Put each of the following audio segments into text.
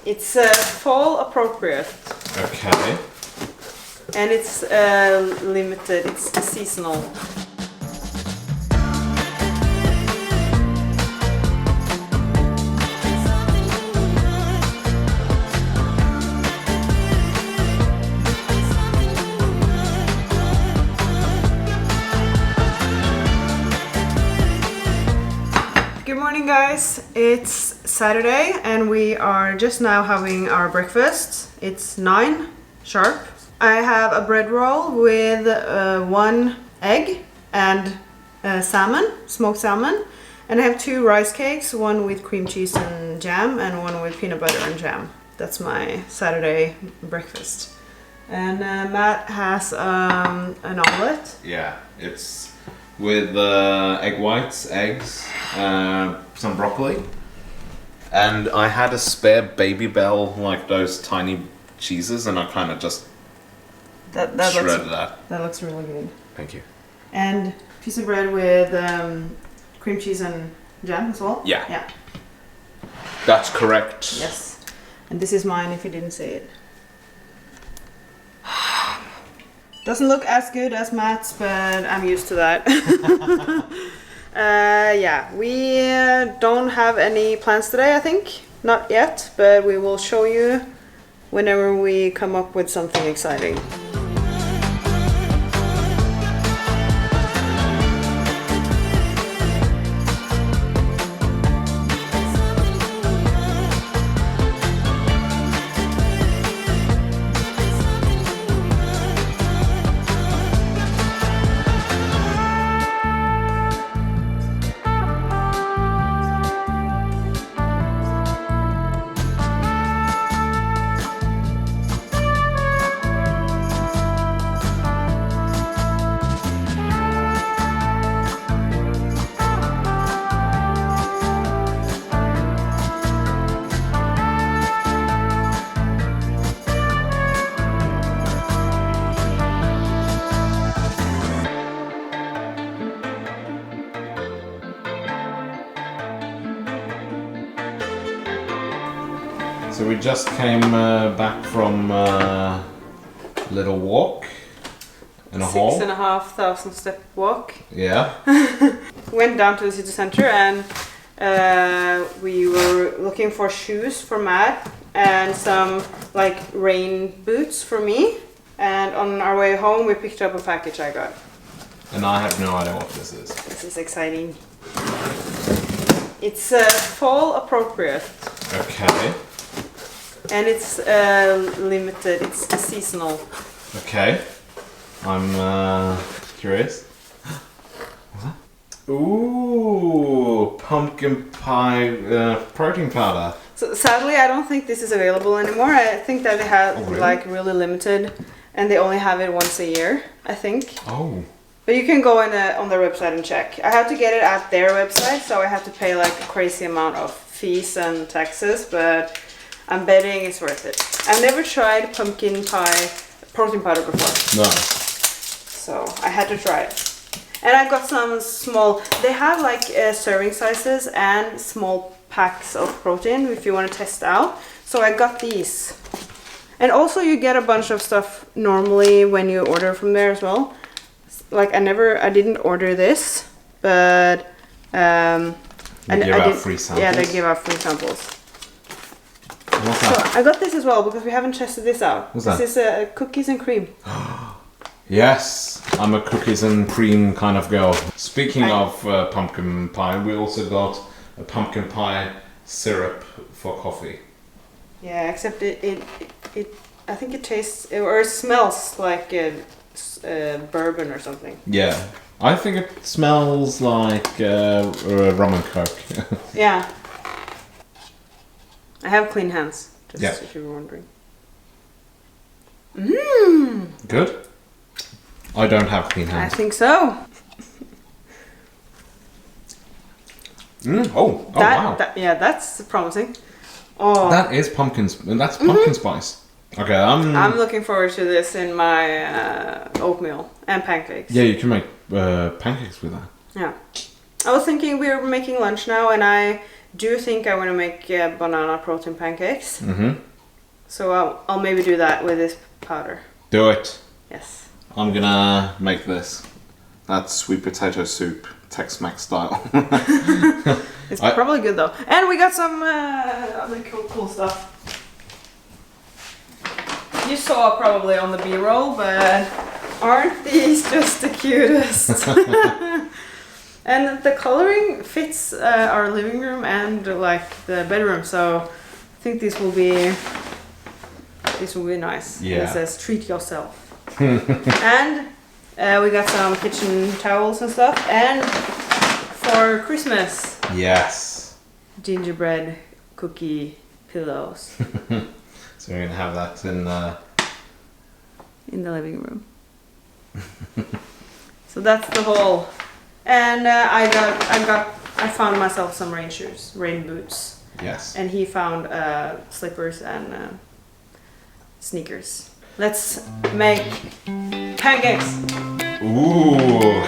It's fall appropriate. Okay. And it's limited, it's seasonal. Good morning guys, it's Saturday and we are just now having our breakfast. It's 9 sharp. I have a bread roll with 1 egg and salmon, smoked salmon. And I have 2 rice cakes, one with cream cheese and jam and one with peanut butter and jam. That's my Saturday breakfast. And Matt has an omelette. Yeah, it's with egg whites, eggs, some broccoli. And I had a spare Baby Bell, like those tiny cheeses, and I kind of just shredded that. That looks really good. Thank you. And piece of bread with cream cheese and jam as well? Yeah. Yeah. That's correct. Yes. And this is mine if you didn't say it. Doesn't look as good as Matt's, but I'm used to that. Yeah, we don't have any plans today, I think. Not yet, but we will show you whenever we come up with something exciting. So we just came back from a little walk in a hall. 6,500 step walk. Yeah. Went down to the city center and we were looking for shoes for Matt and some like rain boots for me. And on our way home we picked up a package I got. And I have no idea what this is. This is exciting. It's fall appropriate. Okay. And it's limited, it's seasonal. Okay. I'm curious. What's that? Ooh, pumpkin pie protein powder. So sadly, I don't think this is available anymore. I think that they have like really limited, and they only have it once a year, I think. Oh. But you can go on their website and check. I have to get it at their website, so I have to pay like a crazy amount of fees and taxes, but I'm betting it's worth it. I've never tried pumpkin pie protein powder before. No. So I had to try it. And I got some small, they have like serving sizes and small packs of protein if you want to test out. So I got these. And also you get a bunch of stuff normally when you order from there as well. Like I didn't order this, but They give out free samples? Yeah, they give out free samples. What's that? So I got this as well because we haven't tested this out. What's that? This is cookies and cream. Yes, I'm a cookies and cream kind of girl. Speaking of pumpkin pie, we also got a pumpkin pie syrup for coffee. Yeah, except it I think it tastes or it smells like bourbon or something. Yeah, I think it smells like rum and coke. Yeah. I have clean hands, just if you were wondering. Mmm. Good. I don't have clean hands. I think so. Oh, wow. Yeah, that's promising. Oh. That is pumpkin. That's pumpkin spice. Okay, I'm looking forward to this in my oatmeal and pancakes. Yeah, you can make pancakes with that. Yeah. I was thinking we were making lunch now, and I do think I want to make banana protein pancakes. Mm-hmm. So I'll maybe do that with this powder. Do it. Yes. I'm gonna make this. That's sweet potato soup, Tex-Mex style. It's probably good though. And we got some other cool stuff. You saw probably on the B-roll, but aren't these just the cutest? And the coloring fits our living room and like the bedroom, so I think these will be nice. Yeah. It says treat yourself. And we got some kitchen towels and stuff. And for Christmas, Yes. gingerbread cookie pillows So we're gonna have that in the living room. So that's the whole. And I found myself some rain shoes, rain boots. Yes. And he found slippers and sneakers. Let's make pancakes. Ooh.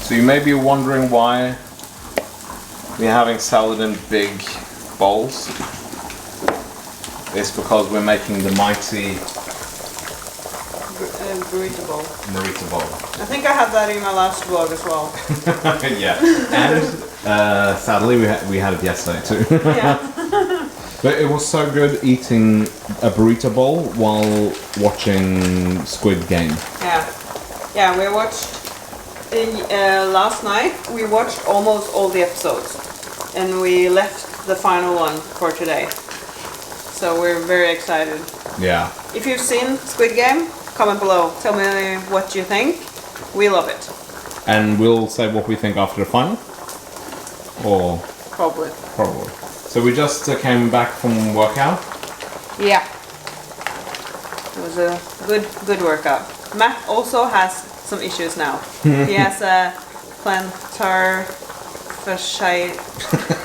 So you may be wondering why we're having salad in big bowls. It's because we're making the mighty burrito bowl. Marita bowl. I think I had that in my last vlog as well. Yeah, and sadly we had it yesterday too. Yeah. But it was so good eating a burrito bowl while watching Squid Game. Yeah, we watched last night. We watched almost all the episodes, and we left the final one for today. So we're very excited. Yeah. If you've seen Squid Game, comment below. Tell me what you think. We love it. And we'll say what we think after the final? Or? Probably. Probably. So we just came back from workout? Yeah. It was a good workout. Matt also has some issues now. He has a plantar fasciitis.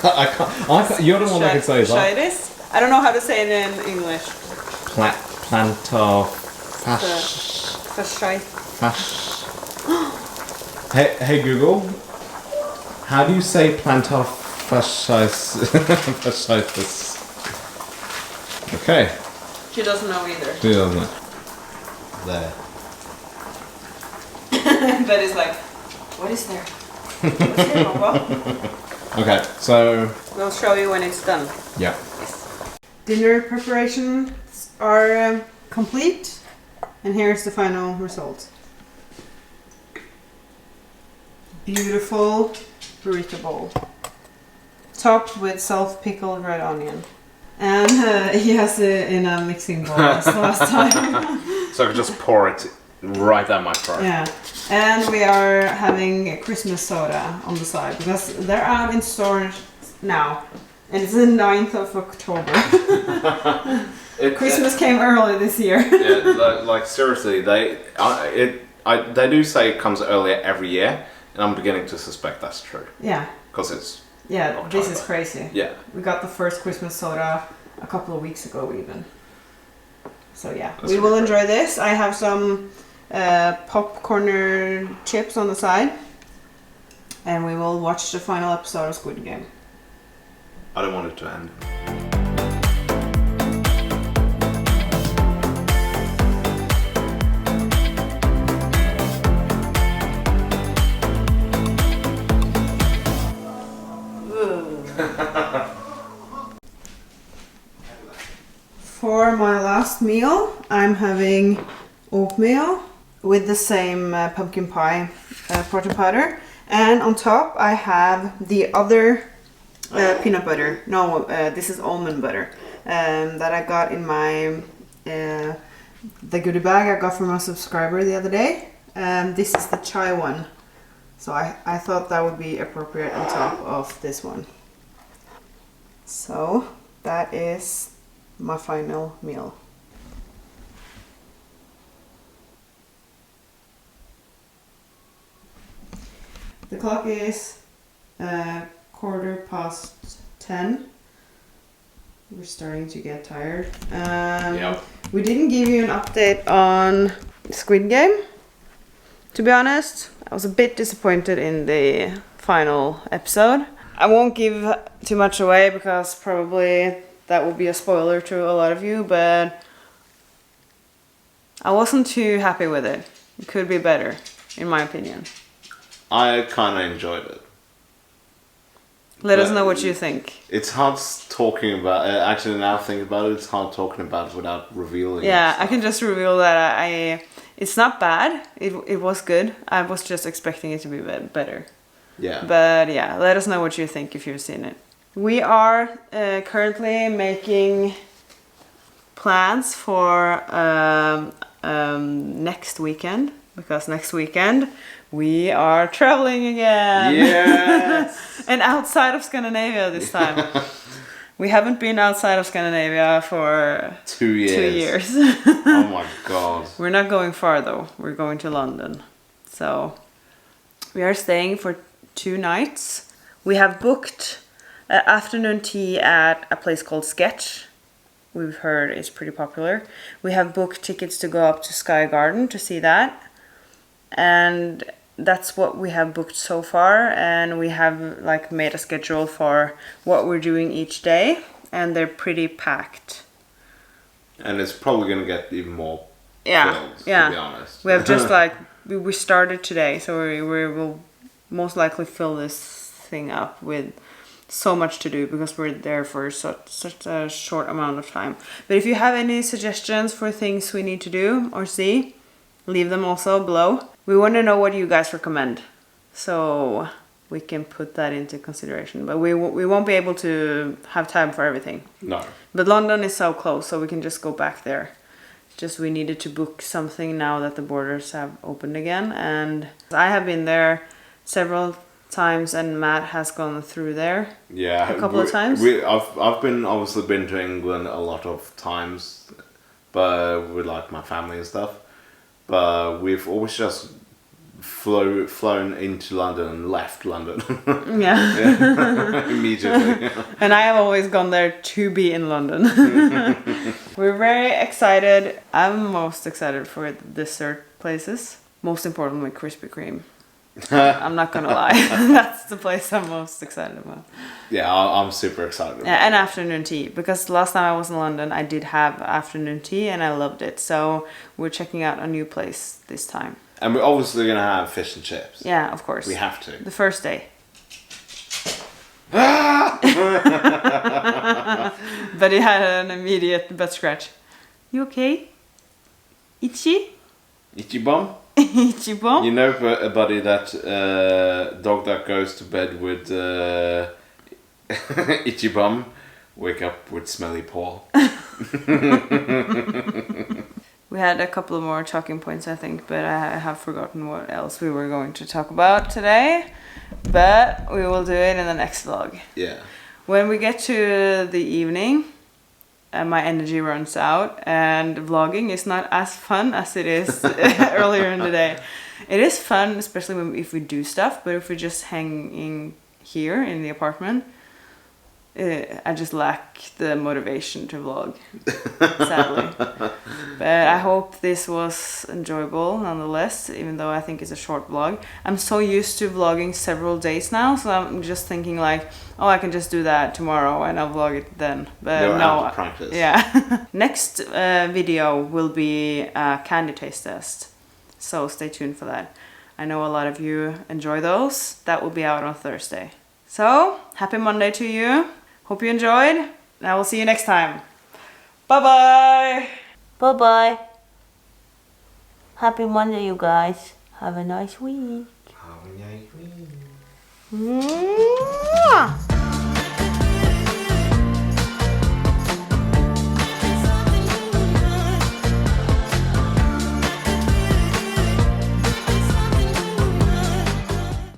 I can't, you're the one that can say that. I don't know how to say it in English. Hey Google, how do you say plantarfasciitis? Okay. She doesn't know either. She doesn't know. There. That is like, what is there? What's here, Papa? Okay, so... We'll show you when it's done. Yeah. Yes. Dinner preparations are complete. And here's the final result. Beautiful burrito bowl. Topped with self-pickled red onion. And he has it in a mixing bowl as last time. So I can just pour it right down my throat. Yeah. And we are having a Christmas soda on the side because they're out in stores now. And it's the 9th of October. Christmas came early this year. Yeah, like seriously, they do say it comes earlier every year, and I'm beginning to suspect that's true. Yeah. Because it's October. This is crazy. Yeah. We got the first Christmas soda a couple of weeks ago even. So yeah, That's we will really enjoy this. I have some popcorn chips on the side, and we will watch the final episode of Squid Game. I don't want it to end. For my last meal, I'm having oatmeal with the same pumpkin pie protein powder, and on top I have the other peanut butter. No, this is almond butter that I got in my the goodie bag I got from a subscriber the other day. This is the chai one, so I thought that would be appropriate on top of this one. So that is my final meal. The clock is 10:15. We're starting to get tired. Yep. We didn't give you an update on Squid Game. To be honest, I was a bit disappointed in the final episode. I won't give too much away because probably that will be a spoiler to a lot of you, but I wasn't too happy with it. It could be better, in my opinion. I kind of enjoyed it. Let us know what you think. It's hard talking about it. Actually, now thinking about it, it's hard talking about it without revealing. Yeah, I can just reveal that it's not bad. It was good. I was just expecting it to be better. Yeah. But yeah, let us know what you think if you've seen it. We are currently making plans for next weekend, because next weekend we are traveling again. Yes! And outside of Scandinavia this time. We haven't been outside of Scandinavia for 2 years. 2 years. Oh my god. We're not going far though. We're going to London. So we are staying for 2 nights. We have booked afternoon tea at a place called Sketch. We've heard it's pretty popular. We have booked tickets to go up to Sky Garden to see that. And that's what we have booked so far. And we have like made a schedule for what we're doing each day. And they're pretty packed. And it's probably going to get even more filled, to be honest. We have just like, we started today. So we will most likely fill this thing up with so much to do because we're there for such a short amount of time. But if you have any suggestions for things we need to do or see, leave them also below. We want to know what you guys recommend, so we can put that into consideration. But we won't be able to have time for everything. No. But London is so close, so we can just go back there. Just we needed to book something now that the borders have opened again. And I have been there several times, and Matt has gone through there a couple of times. I've obviously been to England a lot of times, but with like my family and stuff. But we've always just flown into London and left London. Yeah. Immediately. And I have always gone there to be in London. We're very excited. I'm most excited for the dessert places. Most importantly, Krispy Kreme. I'm not gonna lie. That's the place I'm most excited about. Yeah, I'm super excited about And afternoon tea. Because last time I was in London, I did have afternoon tea and I loved it. So we're checking out a new place this time. And we're obviously gonna have fish and chips. Yeah, of course. We have to. The first day. But it had an immediate butt scratch. You okay? Itchy? Itchy bum? Itchy bum? You know, buddy, that dog that goes to bed with itchy bum, wake up with smelly paw. We had a couple of more talking points, I think, but I have forgotten what else we were going to talk about today. But we will do it in the next vlog. Yeah. When we get to the evening, my energy runs out and vlogging is not as fun as it is earlier in the day. It is fun, especially if we do stuff, but if we're just hanging here in the apartment, I just lack the motivation to vlog, sadly. But I hope this was enjoyable nonetheless, even though I think it's a short vlog. I'm so used to vlogging several days now, so I'm just thinking like, oh, I can just do that tomorrow and I'll vlog it then. But You're no, out of practice. Yeah. Next video will be a candy taste test, so stay tuned for that. I know a lot of you enjoy those. That will be out on Thursday. So, happy Monday to you. Hope you enjoyed, and I will see you next time. Bye-bye! Bye-bye. Happy Monday, you guys. Have a nice week. Have a nice week. Mwah!